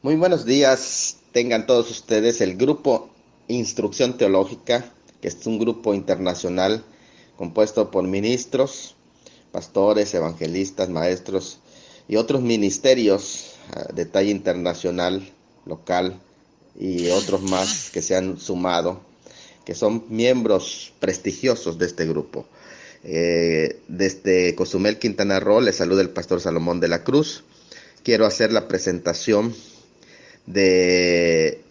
Muy buenos días, tengan todos ustedes el grupo Instrucción Teológica, que es un grupo internacional compuesto por ministros, pastores, evangelistas, maestros y otros ministerios de talla internacional, local y otros más que se han sumado, que son miembros prestigiosos de este grupo. Desde Cozumel, Quintana Roo, les saluda el pastor Salomón de la Cruz. Quiero hacer la presentación de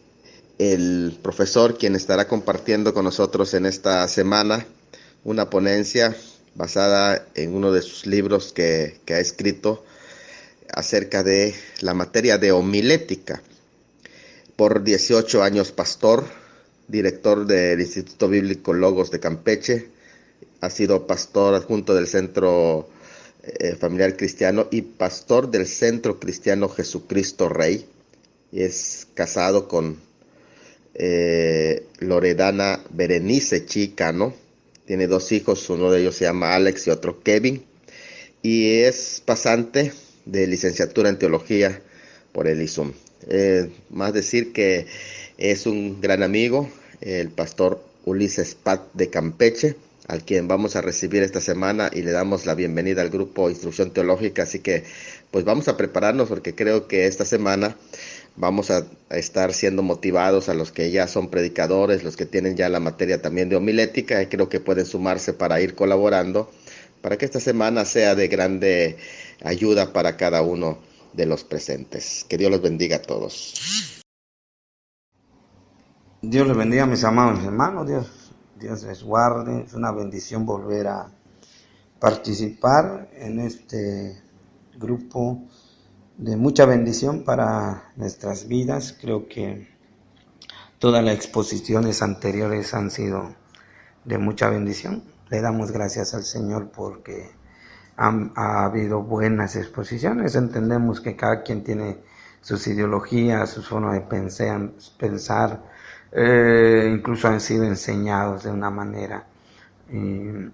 el profesor quien estará compartiendo con nosotros en esta semana una ponencia basada en uno de sus libros que ha escrito acerca de la materia de homilética. Por 18 años pastor, director del Instituto Bíblico Logos de Campeche, ha sido pastor adjunto del Centro Familiar Cristiano y pastor del Centro Cristiano Jesucristo Rey. Es casado con Loredana Berenice Chicano. Tiene dos hijos, uno de ellos se llama Alex y otro Kevin. Y es pasante de licenciatura en teología por el ISUM. Más decir que es un gran amigo, el pastor Ulises Pat de Campeche, al quien vamos a recibir esta semana y le damos la bienvenida al grupo Instrucción Teológica. Así que pues vamos a prepararnos porque creo que esta semana vamos a estar siendo motivados a los que ya son predicadores, los que tienen ya la materia también de homilética, y creo que pueden sumarse para ir colaborando, para que esta semana sea de grande ayuda para cada uno de los presentes. Que Dios los bendiga a todos. Dios les bendiga, mis amados hermanos. Dios les guarde. Es una bendición volver a participar en este grupo de mucha bendición para nuestras vidas. Creo que todas las exposiciones anteriores han sido de mucha bendición. Le damos gracias al Señor porque ha habido buenas exposiciones. Entendemos que cada quien tiene sus ideologías, sus formas de pensar, incluso han sido enseñados de una manera. Y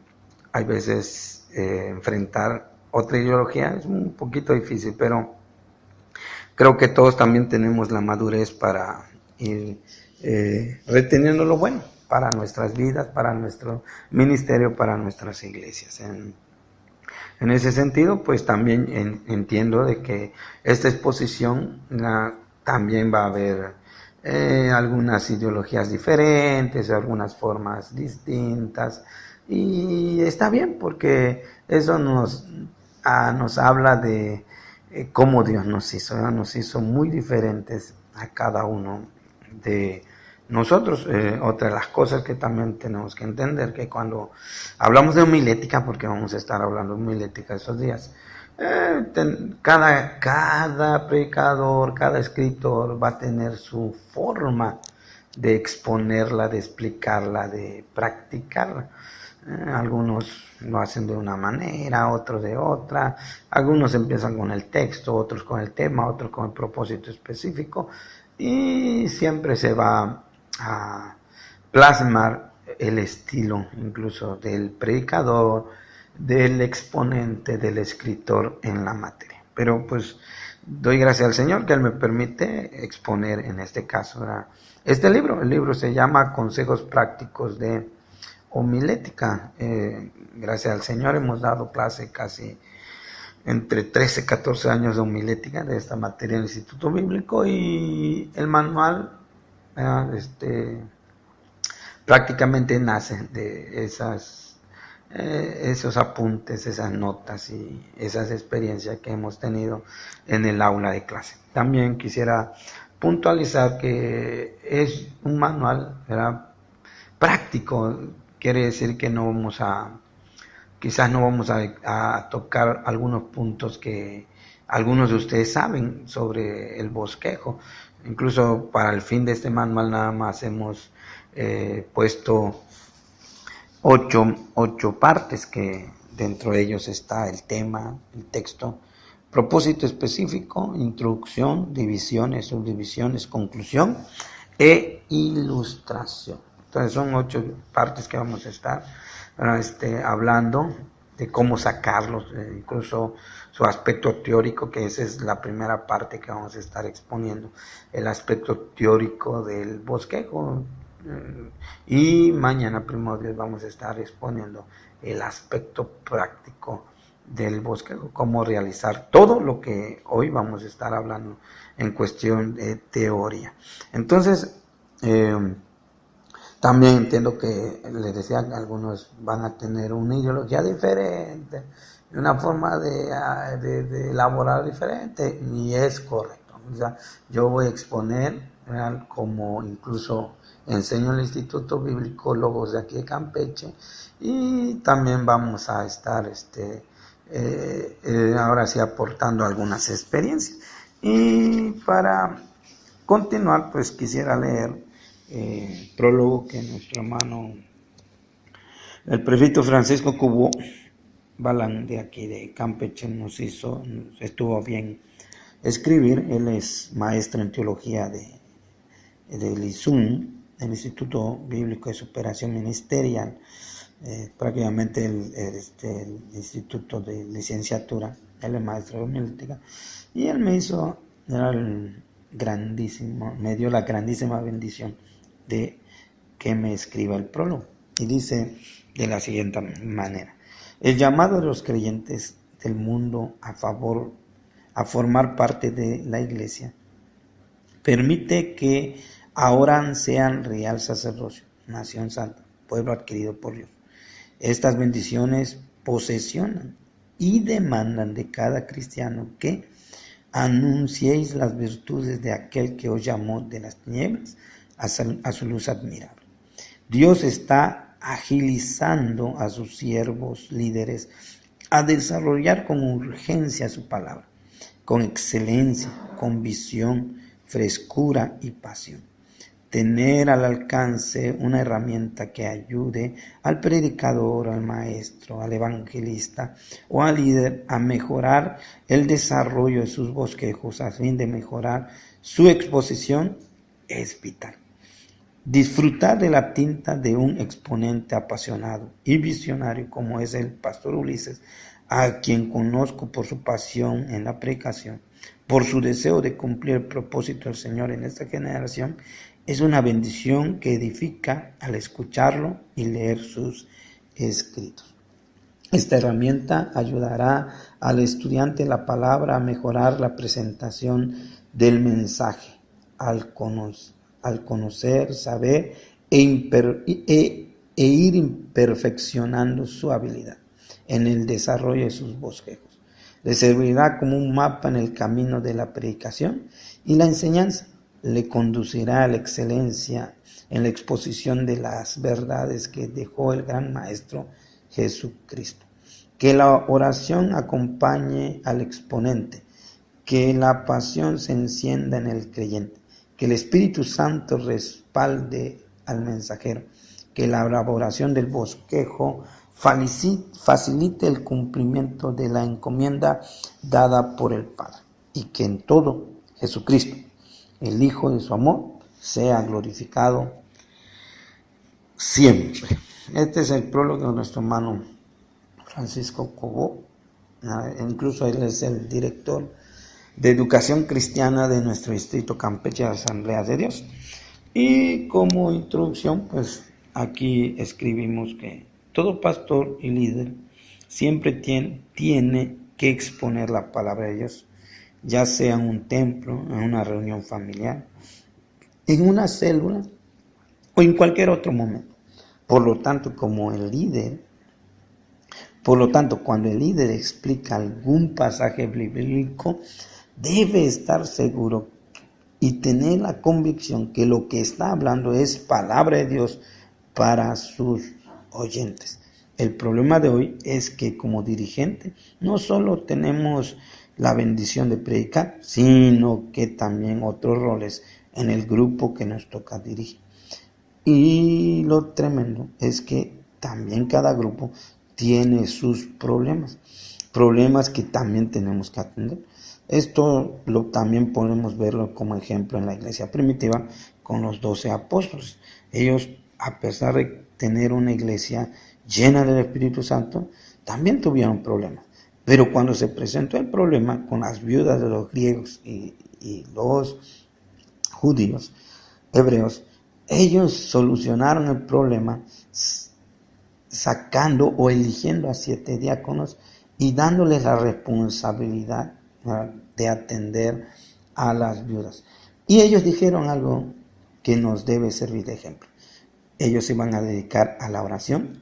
hay veces enfrentar otra ideología es un poquito difícil, pero creo que todos también tenemos la madurez para ir reteniendo lo bueno para nuestras vidas, para nuestro ministerio, para nuestras iglesias. En ese sentido, pues también entiendo de que esta exposición también va a haber algunas ideologías diferentes, algunas formas distintas, y está bien porque eso nos habla de cómo Dios nos hizo. Nos hizo muy diferentes a cada uno de nosotros. Otra de las cosas que también tenemos que entender, que cuando hablamos de homilética, porque vamos a estar hablando de homilética estos días, cada predicador, cada escritor va a tener su forma de exponerla, de explicarla, de practicarla. Algunos lo hacen de una manera, otros de otra. Algunos empiezan con el texto, otros con el tema, otros con el propósito específico, y siempre se va a plasmar el estilo incluso del predicador, del exponente, del escritor en la materia. Pero pues doy gracias al Señor que Él me permite exponer en este caso, ¿verdad? Este libro. El libro se llama Consejos Prácticos de Homilética. Gracias al Señor hemos dado clase casi entre 13 y 14 años de homilética de esta materia en el Instituto Bíblico, y el manual prácticamente nace de esos apuntes, esas notas y esas experiencias que hemos tenido en el aula de clase. También quisiera puntualizar que es un manual, ¿verdad?, práctico. Quiere decir que quizás no vamos a tocar algunos puntos que algunos de ustedes saben sobre el bosquejo. Incluso para el fin de este manual nada más hemos puesto ocho partes, que dentro de ellos está el tema, el texto, propósito específico, introducción, divisiones, subdivisiones, conclusión e ilustración. Entonces son 8 partes que vamos a estar hablando de cómo sacarlos, incluso su aspecto teórico, que esa es la primera parte que vamos a estar exponiendo, el aspecto teórico del bosquejo. Y mañana, primo Dios, vamos a estar exponiendo el aspecto práctico del bosquejo, cómo realizar todo lo que hoy vamos a estar hablando en cuestión de teoría. Entonces, también entiendo que les decía que algunos van a tener una ideología diferente, una forma de elaborar diferente, y es correcto. O sea, yo voy a exponer, ¿verdad?, como incluso enseño en el Instituto Bíblico Logos de aquí de Campeche, y también vamos a estar ahora sí aportando algunas experiencias. Y para continuar, pues quisiera leer prólogo que nuestro hermano el prefecto Francisco Cubo Balán de aquí de Campeche nos estuvo bien escribir. Él es maestro en teología del ISUM, el Instituto Bíblico de Superación Ministerial, prácticamente el instituto de licenciatura. Él es maestro de homilítica y él me dio la grandísima bendición de que me escriba el prólogo, y dice de la siguiente manera: el llamado de los creyentes del mundo a formar parte de la iglesia permite que ahora sean real sacerdocio, nación santa, pueblo adquirido por Dios. Estas bendiciones posesionan y demandan de cada cristiano que anunciéis las virtudes de aquel que os llamó de las tinieblas a su luz admirable. Dios está agilizando a sus siervos líderes a desarrollar con urgencia su palabra, con excelencia, con visión, frescura y pasión. Tener al alcance una herramienta que ayude al predicador, al maestro, al evangelista o al líder a mejorar el desarrollo de sus bosquejos a fin de mejorar su exposición es vital. Disfrutar de la tinta de un exponente apasionado y visionario como es el pastor Ulises, a quien conozco por su pasión en la predicación, por su deseo de cumplir el propósito del Señor en esta generación, es una bendición que edifica al escucharlo y leer sus escritos. Esta herramienta ayudará al estudiante de la palabra a mejorar la presentación del mensaje, al conocer, saber e ir perfeccionando su habilidad en el desarrollo de sus bosquejos. Le servirá como un mapa en el camino de la predicación y la enseñanza. Le conducirá a la excelencia en la exposición de las verdades que dejó el gran Maestro Jesucristo. Que la oración acompañe al exponente, que la pasión se encienda en el creyente, que el Espíritu Santo respalde al mensajero, que la elaboración del bosquejo facilite el cumplimiento de la encomienda dada por el Padre, y que en todo Jesucristo, el Hijo de su amor, sea glorificado siempre. Este es el prólogo de nuestro hermano Francisco Cobó. Incluso él es el director de educación cristiana de nuestro distrito Campeche de Asamblea de Dios. Y como introducción, pues aquí escribimos que todo pastor y líder siempre tiene que exponer la palabra de Dios, ya sea en un templo, en una reunión familiar, en una célula o en cualquier otro momento. Por lo tanto, cuando el líder explica algún pasaje bíblico, debe estar seguro y tener la convicción que lo que está hablando es palabra de Dios para sus oyentes. El problema de hoy es que como dirigente no solo tenemos la bendición de predicar, sino que también otros roles en el grupo que nos toca dirigir. Y lo tremendo es que también cada grupo tiene sus problemas que también tenemos que atender. Esto también podemos verlo como ejemplo en la iglesia primitiva con los 12 apóstoles. Ellos, a pesar de tener una iglesia llena del Espíritu Santo, también tuvieron problemas. Pero cuando se presentó el problema con las viudas de los griegos y los judíos, hebreos, ellos solucionaron el problema sacando o eligiendo a 7 diáconos y dándoles la responsabilidad de atender a las viudas. Y ellos dijeron algo que nos debe servir de ejemplo. Ellos se iban a dedicar a la oración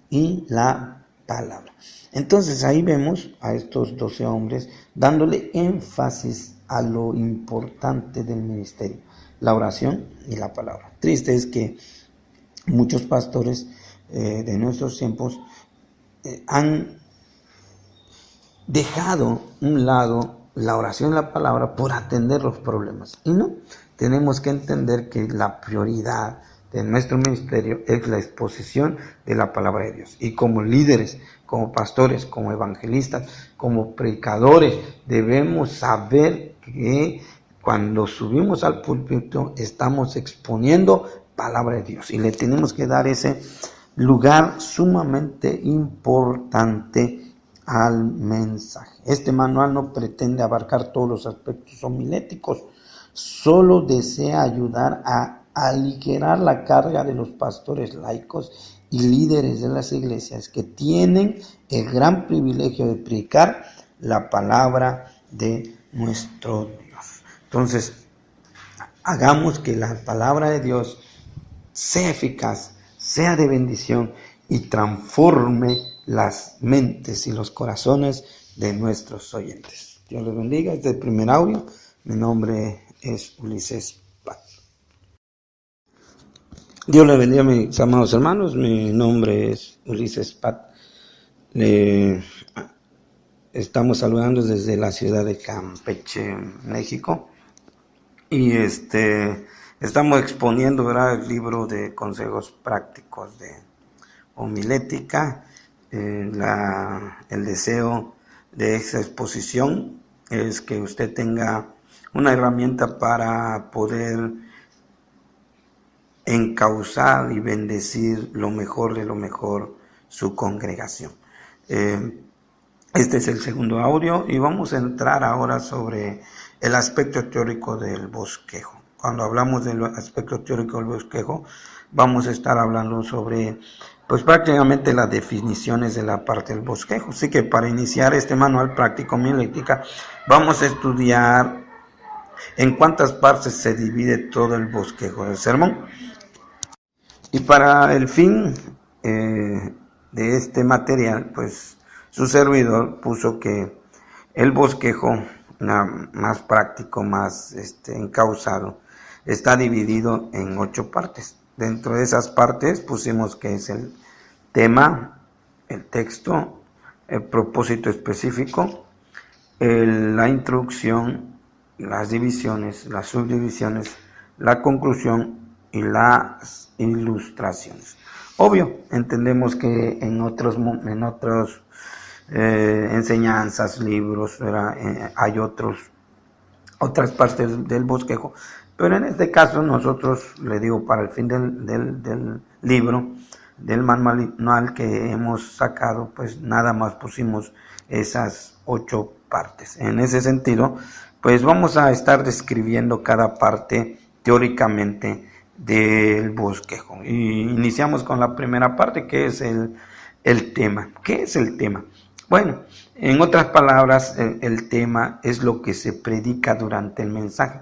y la palabra. Entonces ahí vemos a estos 12 hombres dándole énfasis a lo importante del ministerio, la oración y la palabra. Triste es que muchos pastores de nuestros tiempos han dejado un lado la oración y la palabra por atender los problemas. Y no, tenemos que entender que la prioridad de nuestro ministerio es la exposición de la palabra de Dios. Y como líderes, como pastores, como evangelistas, como predicadores, debemos saber que cuando subimos al púlpito estamos exponiendo palabra de Dios y le tenemos que dar ese lugar sumamente importante al mensaje. Este manual no pretende abarcar todos los aspectos homiléticos, solo desea ayudar a aligerar la carga de los pastores laicos y líderes de las iglesias que tienen el gran privilegio de predicar la palabra de nuestro Dios. Entonces, hagamos que la palabra de Dios sea eficaz, sea de bendición y transforme las mentes y los corazones de nuestros oyentes. Dios les bendiga. Este es el primer audio. Mi nombre es Ulises Pat. Dios les bendiga, mis amados hermanos. Mi nombre es Ulises Pat. Estamos saludando desde la ciudad de Campeche, México. Y estamos exponiendo, ¿verdad?, el libro de consejos prácticos de homilética. El deseo de esta exposición es que usted tenga una herramienta para poder encauzar y bendecir lo mejor de lo mejor su congregación. Este es el segundo audio y vamos a entrar ahora sobre el aspecto teórico del bosquejo. Cuando hablamos del aspecto teórico del bosquejo, vamos a estar hablando sobre, pues prácticamente las definiciones de la parte del bosquejo. Así que para iniciar este manual práctico homilética, vamos a estudiar en cuántas partes se divide todo el bosquejo del sermón. Y para el fin de este material, pues su servidor puso que el bosquejo más práctico, más encauzado, está dividido en 8 partes. Dentro de esas partes pusimos que es el tema, el texto, el propósito específico, la introducción, las divisiones, las subdivisiones, la conclusión y las ilustraciones. Obvio, entendemos que en otros enseñanzas, libros, hay otras partes del bosquejo, pero en este caso nosotros, le digo, para el fin del libro, del manual que hemos sacado, pues nada más pusimos esas 8 partes. En ese sentido, pues vamos a estar describiendo cada parte teóricamente del bosquejo. Y iniciamos con la primera parte, que es el tema. ¿Qué es el tema? Bueno, en otras palabras, el tema es lo que se predica durante el mensaje.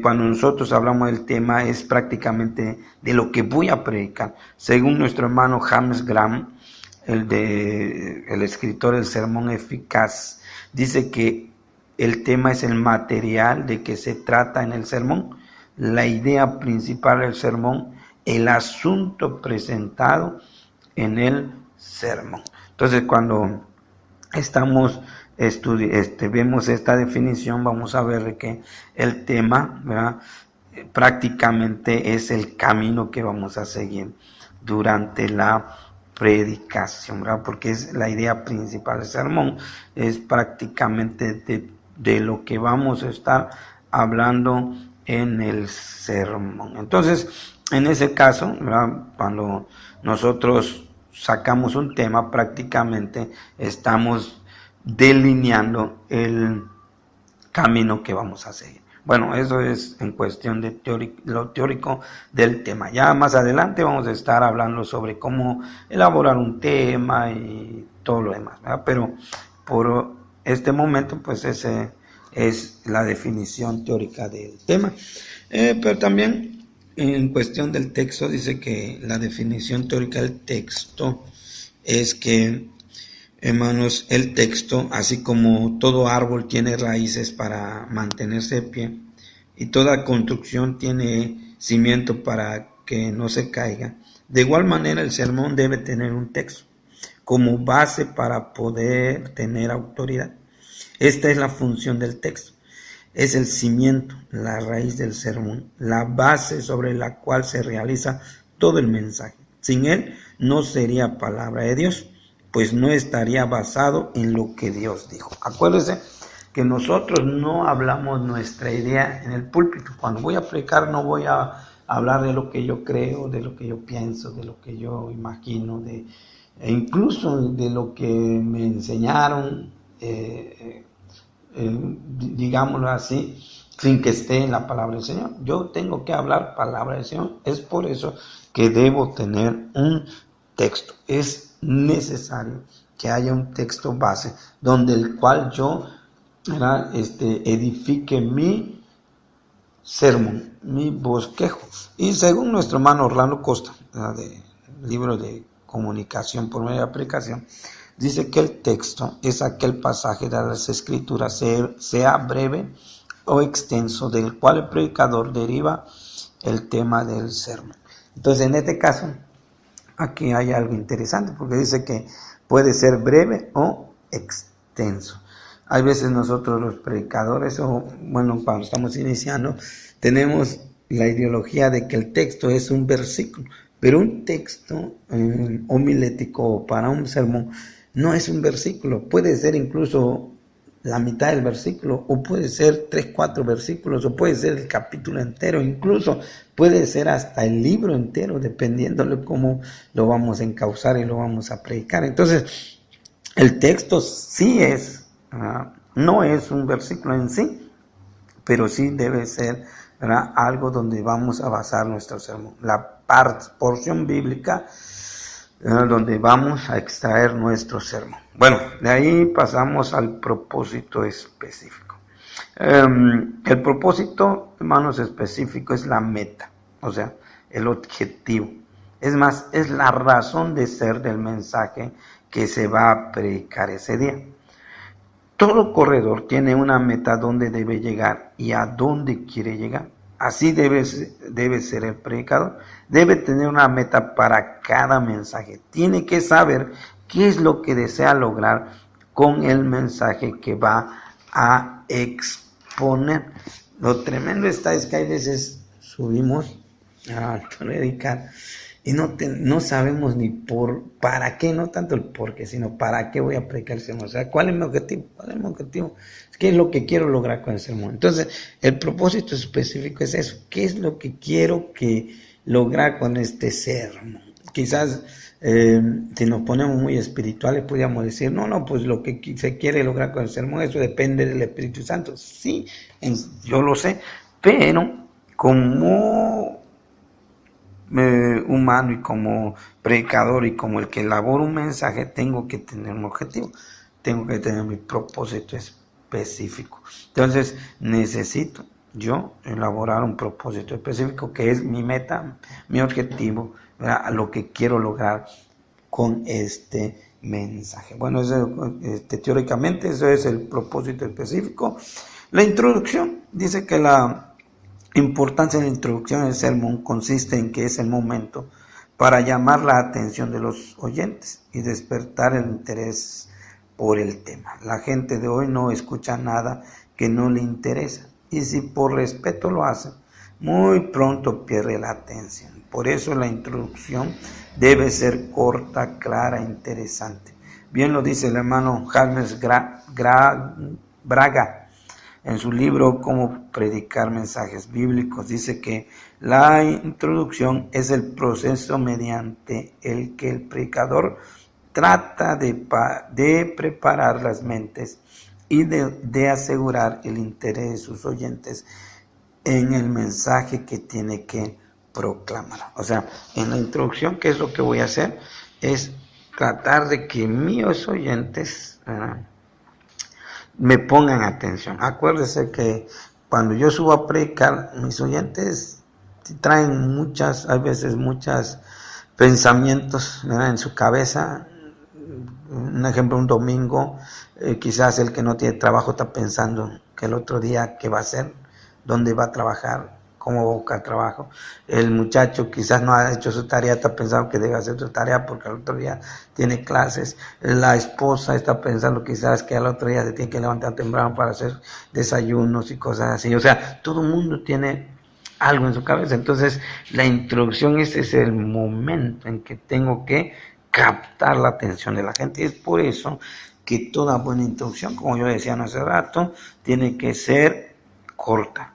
Cuando nosotros hablamos del tema, es prácticamente de lo que voy a predicar. Según nuestro hermano James Graham, el escritor del Sermón Eficaz, dice que el tema es el material de que se trata en el sermón, la idea principal del sermón, el asunto presentado en el sermón. Entonces, cuando estamos vemos esta definición, vamos a ver que el tema, ¿verdad?, prácticamente es el camino que vamos a seguir durante la predicación, ¿verdad?, porque es la idea principal del sermón, es prácticamente de lo que vamos a estar hablando en el sermón. Entonces, en ese caso, ¿verdad?, cuando nosotros sacamos un tema, prácticamente estamos delineando el camino que vamos a seguir. Bueno, eso es en cuestión de lo teórico del tema. Ya más adelante vamos a estar hablando sobre cómo elaborar un tema y todo lo demás, ¿verdad? Pero por este momento, pues ese es la definición teórica del tema. Pero también en cuestión del texto dice que la definición teórica del texto es que, hermanos, el texto, así como todo árbol tiene raíces para mantenerse de pie y toda construcción tiene cimiento para que no se caiga, de igual manera el sermón debe tener un texto como base para poder tener autoridad. Esta es la función del texto. Es el cimiento, la raíz del sermón, la base sobre la cual se realiza todo el mensaje. Sin él no sería palabra de Dios, pues no estaría basado en lo que Dios dijo. Acuérdense que nosotros no hablamos nuestra idea en el púlpito. Cuando voy a predicar no voy a hablar de lo que yo creo, de lo que yo pienso, de lo que yo imagino, e incluso de lo que me enseñaron, digámoslo así, sin que esté en la palabra del Señor. Yo tengo que hablar palabra del Señor. Es por eso que debo tener un texto. Es necesario que haya un texto base donde el cual yo edifique mi sermón, mi bosquejo. Y según nuestro hermano Orlando Costa, del libro de Comunicación por medio de aplicación, dice que el texto es aquel pasaje de las Escrituras, sea breve o extenso, del cual el predicador deriva el tema del sermón. Entonces, en este caso, aquí hay algo interesante, porque dice que puede ser breve o extenso. Hay veces nosotros los predicadores, cuando estamos iniciando, tenemos la ideología de que el texto es un versículo, pero un texto homilético para un sermón no es un versículo, puede ser incluso la mitad del versículo, o puede ser 3, 4 versículos, o puede ser el capítulo entero, incluso puede ser hasta el libro entero, dependiendo de cómo lo vamos a encauzar y lo vamos a predicar. Entonces, el texto sí es, no es un versículo en sí, pero sí debe ser, ¿verdad?, algo donde vamos a basar nuestro sermón. La porción bíblica donde vamos a extraer nuestro sermón. Bueno, de ahí pasamos al propósito específico. El propósito, hermanos, específico es la meta, o sea, el objetivo. Es más, es la razón de ser del mensaje que se va a predicar ese día. Todo corredor tiene una meta donde debe llegar y a dónde quiere llegar. Así debe ser el predicador. Debe tener una meta para cada mensaje. Tiene que saber qué es lo que desea lograr con el mensaje que va a exponer. Lo tremendo es que hay veces subimos a predicar y no sabemos ni para qué, no tanto el por qué, sino para qué voy a predicar el sermón. O sea, ¿cuál es mi objetivo? ¿Cuál es mi objetivo? ¿Qué es lo que quiero lograr con el sermón? Entonces, el propósito específico es eso. ¿Qué es lo que quiero lograr con este sermón? Quizás, si nos ponemos muy espirituales, podríamos decir, no, pues lo que se quiere lograr con el sermón, eso depende del Espíritu Santo. Sí, yo lo sé, pero como humano y como predicador y como el que elabora un mensaje, tengo que tener un objetivo, tengo que tener mi propósito específico. Entonces necesito yo elaborar un propósito específico que es mi meta, mi objetivo, ¿verdad?, lo que quiero lograr con este mensaje. Bueno, teóricamente eso es el propósito específico. La introducción dice que la importancia de la introducción del sermón consiste en que es el momento para llamar la atención de los oyentes y despertar el interés por el tema. La gente de hoy no escucha nada que no le interesa, y si por respeto lo hace, muy pronto pierde la atención. Por eso la introducción debe ser corta, clara, interesante. Bien lo dice el hermano James Braga. en su libro Cómo predicar mensajes bíblicos, dice que la introducción es el proceso mediante el que el predicador trata de preparar las mentes y de asegurar el interés de sus oyentes en el mensaje que tiene que proclamar. O sea, en la introducción, ¿qué es lo que voy a hacer? Es tratar de que mis oyentes me pongan atención. Acuérdese que cuando yo subo a predicar, mis oyentes traen a veces muchos pensamientos, ¿verdad?, en su cabeza. Un ejemplo, un domingo, quizás el que no tiene trabajo está pensando que el otro día qué va a hacer, dónde va a trabajar, cómo va a buscar trabajo. El muchacho quizás no ha hecho su tarea, está pensando que debe hacer su tarea porque al otro día tiene clases. La esposa está pensando quizás que al otro día se tiene que levantar temprano para hacer desayunos y cosas así. O sea, todo el mundo tiene algo en su cabeza. Entonces, la introducción, ese es el momento en que tengo que captar la atención de la gente. Y es por eso que toda buena introducción, como yo decía hace rato, tiene que ser corta,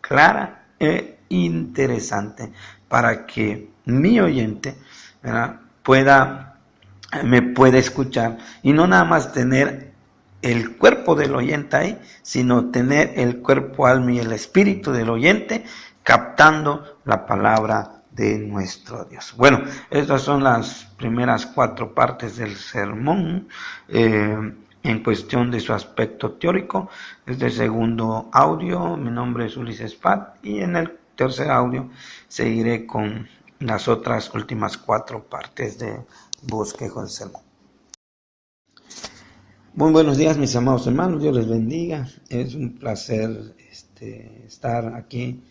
clara e interesante, para que mi oyente, ¿verdad?, me pueda escuchar y no nada más tener el cuerpo del oyente ahí, sino tener el cuerpo, alma y el espíritu del oyente captando la palabra de nuestro Dios. Bueno, estas son las primeras 4 partes del sermón en cuestión de su aspecto teórico. Este segundo audio, mi nombre es Ulises Pat, y en el tercer audio seguiré con las otras últimas 4 partes de bosquejo del sermón. Muy buenos días, mis amados hermanos, Dios les bendiga. Es un placer estar aquí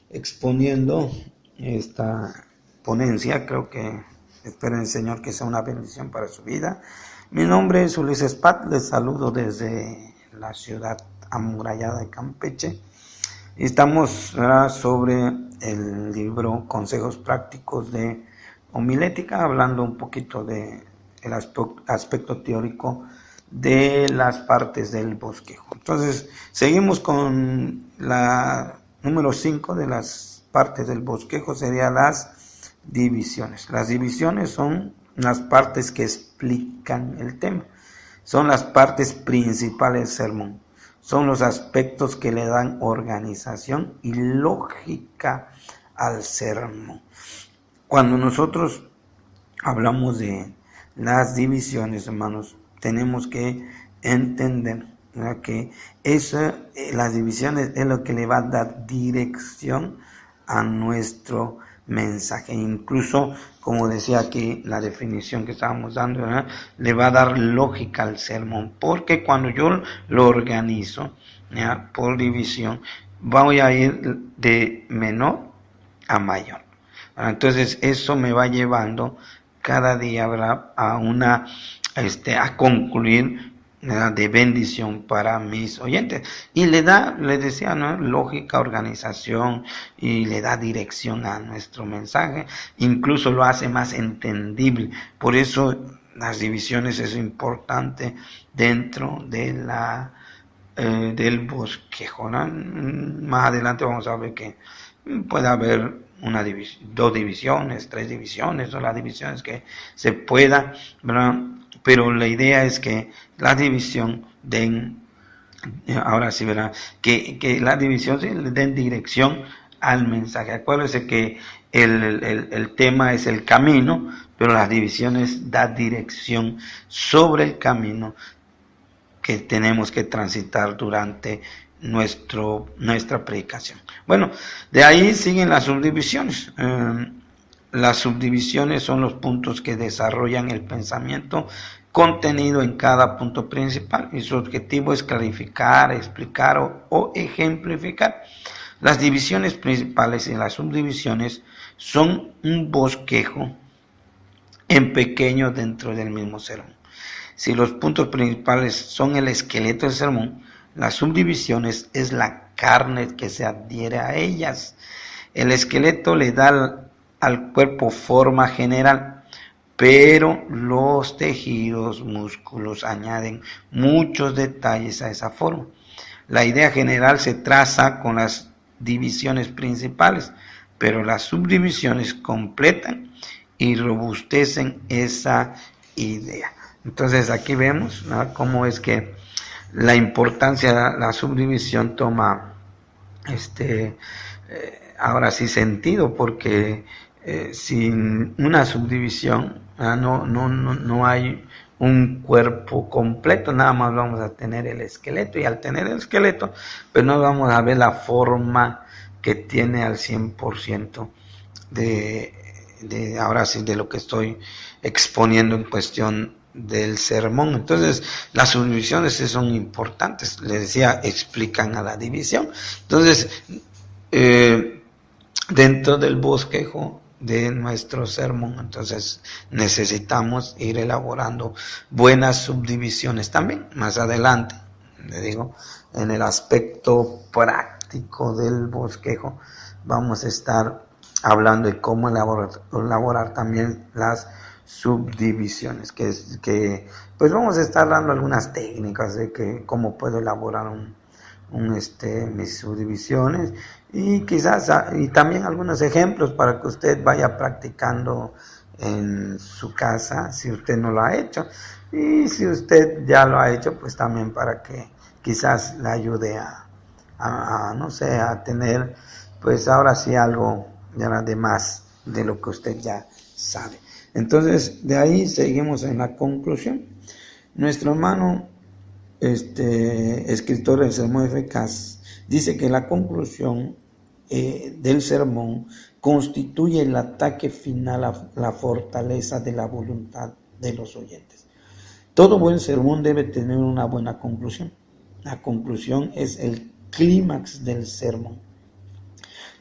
exponiendo esta ponencia. Creo que espero en el Señor que sea una bendición para su vida. Mi nombre es Ulises Pat, les saludo desde la ciudad amurallada de Campeche. Estamos sobre el libro Consejos Prácticos de Homilética, hablando un poquito del aspecto teórico de las partes del bosquejo. Entonces, seguimos con la número 5 de las partes del bosquejo, sería las divisiones. Las divisiones son las partes que explican el tema, son las partes principales del sermón, son los aspectos que le dan organización y lógica al sermón. Cuando nosotros hablamos de las divisiones, hermanos, tenemos que entender, ¿verdad?, que las divisiones es lo que le va a dar dirección a nuestro mensaje. Incluso, como decía aquí la definición que estábamos dando, ¿verdad?, le va a dar lógica al sermón, porque cuando yo lo organizo, ¿verdad?, por división, voy a ir de menor a mayor. Entonces eso me va llevando cada día, ¿verdad?, a concluir, ¿verdad?, de bendición para mis oyentes. Y les decía, ¿no?, lógica, organización, y le da dirección a nuestro mensaje. Incluso lo hace más entendible. Por eso las divisiones es importante dentro de del bosquejo, ¿no? Más adelante vamos a ver que puede haber 2 divisiones, 3 divisiones, o las divisiones que se pueda, ¿verdad? Pero la idea es que la división ahora sí, ¿verdad?, que la división sí le den dirección al mensaje. Acuérdense que el tema es el camino, pero las divisiones dan dirección sobre el camino que tenemos que transitar durante nuestra predicación. Bueno, de ahí siguen las subdivisiones. Las subdivisiones son los puntos que desarrollan el pensamiento contenido en cada punto principal, y su objetivo es clarificar, explicar o ejemplificar. Las divisiones principales y las subdivisiones son un bosquejo en pequeño dentro del mismo sermón. Si los puntos principales son el esqueleto del sermón, las subdivisiones es la carne que se adhiere a ellas. El esqueleto le da al cuerpo forma general, pero los tejidos, músculos añaden muchos detalles a esa forma. La idea general se traza con las divisiones principales, pero las subdivisiones completan y robustecen esa idea. Entonces aquí vemos, ¿no?, cómo es que la importancia de la subdivisión toma ahora sí sentido, porque sin una subdivisión no hay un cuerpo completo, nada más vamos a tener el esqueleto, y al tener el esqueleto pues no vamos a ver la forma que tiene al 100% ahora sí de lo que estoy exponiendo en cuestión del sermón. Entonces las subdivisiones son importantes, les decía, explican a la división. Entonces dentro del bosquejo de nuestro sermón, entonces necesitamos ir elaborando buenas subdivisiones también. Más adelante, le digo, en el aspecto práctico del bosquejo vamos a estar hablando de cómo elaborar también las subdivisiones, que pues vamos a estar dando algunas técnicas de cómo puedo elaborar mis subdivisiones, y quizás y también algunos ejemplos para que usted vaya practicando en su casa si usted no lo ha hecho, y si usted ya lo ha hecho pues también para que quizás le ayude a no sé, a tener pues ahora sí algo ya de más de lo que usted ya sabe. Entonces de ahí seguimos en la conclusión. Nuestro hermano escritor del sermón eficaz dice que la conclusión del sermón constituye el ataque final a la fortaleza de la voluntad de los oyentes. Todo buen sermón debe tener una buena conclusión. La conclusión es el clímax del sermón,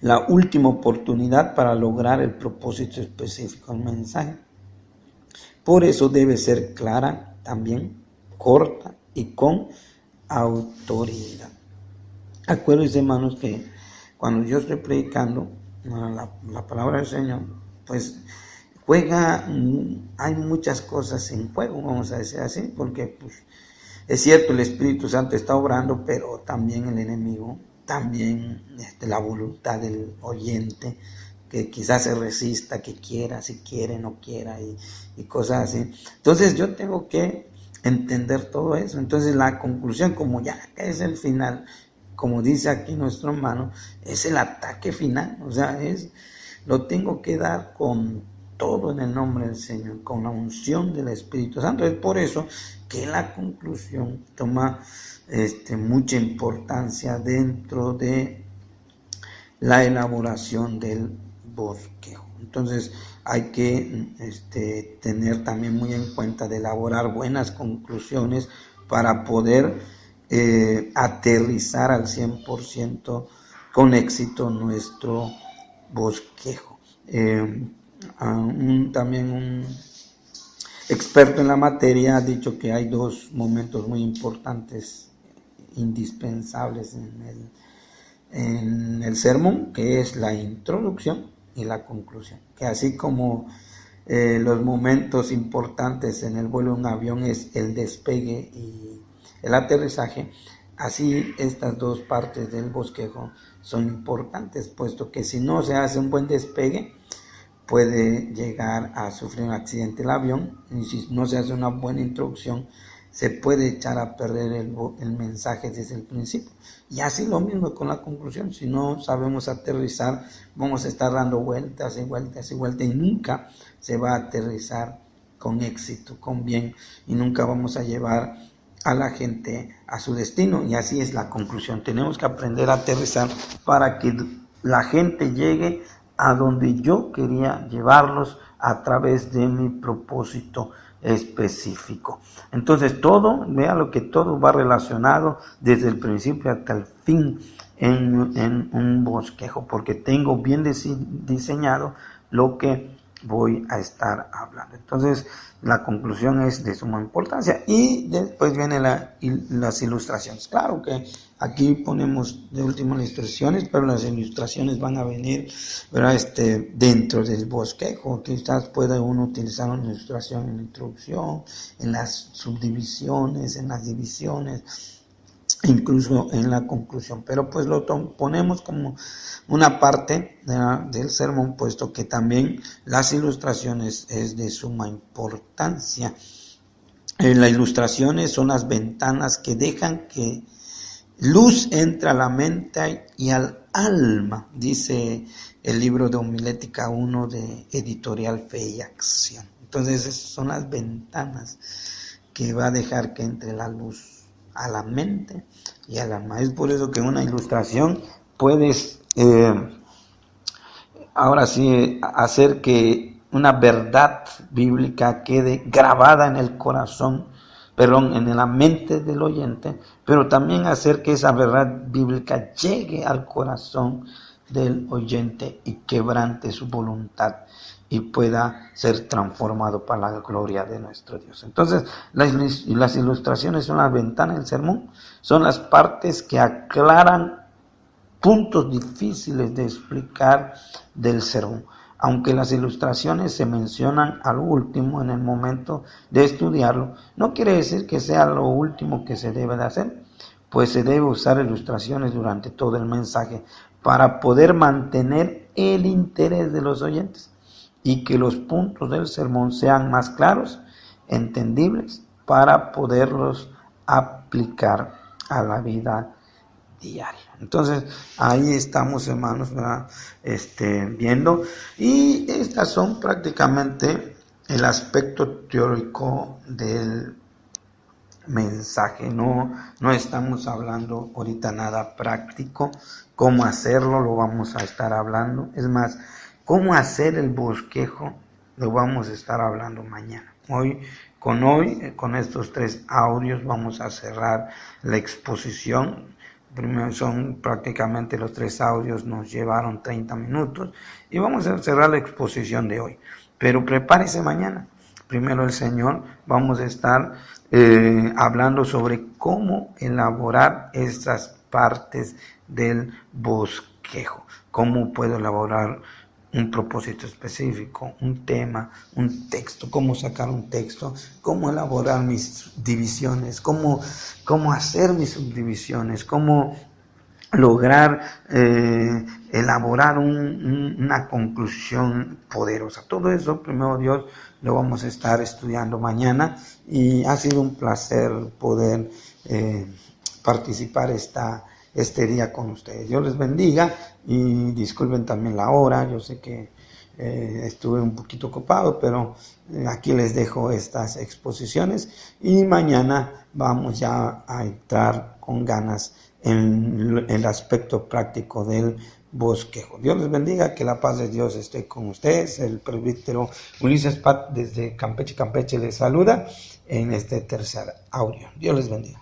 la última oportunidad para lograr el propósito específico del mensaje. Por eso debe ser clara, también corta y con autoridad. Acuérdense, hermanos, que cuando yo estoy predicando la palabra del Señor, pues hay muchas cosas en juego, vamos a decir así, porque pues es cierto, el Espíritu Santo está obrando, pero también el enemigo, también la voluntad del oyente, que quizás se resista, que quiera, si quiere, no quiera, y cosas así. Entonces yo tengo que entender todo eso. Entonces la conclusión, como ya es el final, como dice aquí nuestro hermano, es el ataque final. O sea, lo tengo que dar con todo en el nombre del Señor, con la unción del Espíritu Santo. Es por eso que la conclusión toma mucha importancia dentro de la elaboración del bosquejo. Entonces hay que tener también muy en cuenta de elaborar buenas conclusiones para poder aterrizar al 100% con éxito nuestro bosquejo. También un experto en la materia ha dicho que hay dos momentos muy importantes, indispensables en el sermón, que es la introducción y la conclusión, que así como los momentos importantes en el vuelo de un avión es el despegue y el aterrizaje, así estas dos partes del bosquejo son importantes, puesto que si no se hace un buen despegue puede llegar a sufrir un accidente el avión, y si no se hace una buena introducción se puede echar a perder el mensaje desde el principio. Y así lo mismo con la conclusión. Si no sabemos aterrizar, vamos a estar dando vueltas y vueltas y vueltas, y nunca se va a aterrizar con éxito, con bien, y nunca vamos a llevar a la gente a su destino. Y así es la conclusión. Tenemos que aprender a aterrizar para que la gente llegue a donde yo quería llevarlos a través de mi propósito específico. Entonces vea lo que todo va relacionado desde el principio hasta el fin en un bosquejo, porque tengo bien diseñado lo que voy a estar hablando. Entonces la conclusión es de suma importancia, y después vienen las ilustraciones. Claro que aquí ponemos de último las ilustraciones, pero las ilustraciones van a venir, ¿verdad? Dentro del bosquejo. Quizás pueda uno utilizar una ilustración en la introducción, en las subdivisiones, en las divisiones, incluso en la conclusión, pero pues lo ponemos como una parte del sermón, puesto que también las ilustraciones es de suma importancia. Las ilustraciones son las ventanas que dejan que luz entre a la mente y al alma, dice el libro de Homilética 1 de Editorial Fe y Acción. Entonces esas son las ventanas que va a dejar que entre la luz a la mente y al alma. Es por eso que en una ilustración puedes ahora sí hacer que una verdad bíblica quede grabada en el corazón, en la mente del oyente, pero también hacer que esa verdad bíblica llegue al corazón del oyente y quebrante su voluntad y pueda ser transformado para la gloria de nuestro Dios. Entonces, las ilustraciones son las ventanas del sermón, son las partes que aclaran puntos difíciles de explicar del sermón. Aunque las ilustraciones se mencionan al último en el momento de estudiarlo, no quiere decir que sea lo último que se debe de hacer, pues se debe usar ilustraciones durante todo el mensaje para poder mantener el interés de los oyentes y que los puntos del sermón sean más claros, entendibles, para poderlos aplicar a la vida diaria. Entonces ahí estamos, hermanos, viendo, y estas son prácticamente el aspecto teórico del mensaje. No estamos hablando ahorita nada práctico. Cómo hacerlo lo vamos a estar hablando. Es más, cómo hacer el bosquejo lo vamos a estar hablando mañana. Hoy, con estos 3 audios vamos a cerrar la exposición. Primero son prácticamente los 3 audios, nos llevaron 30 minutos y vamos a cerrar la exposición de hoy. Pero prepárese mañana. Primero el Señor, vamos a estar hablando sobre cómo elaborar estas partes del bosquejo. Cómo puedo elaborar un propósito específico, un tema, un texto, cómo sacar un texto, cómo elaborar mis divisiones, cómo hacer mis subdivisiones, cómo lograr elaborar una conclusión poderosa. Todo eso, primero Dios, lo vamos a estar estudiando mañana, y ha sido un placer poder participar este día con ustedes. Dios les bendiga y disculpen también la hora. Yo sé que estuve un poquito ocupado, pero aquí les dejo estas exposiciones y mañana vamos ya a entrar con ganas en el aspecto práctico del bosquejo. Dios les bendiga, que la paz de Dios esté con ustedes. El presbítero Ulises Pat desde Campeche les saluda en este tercer audio. Dios les bendiga.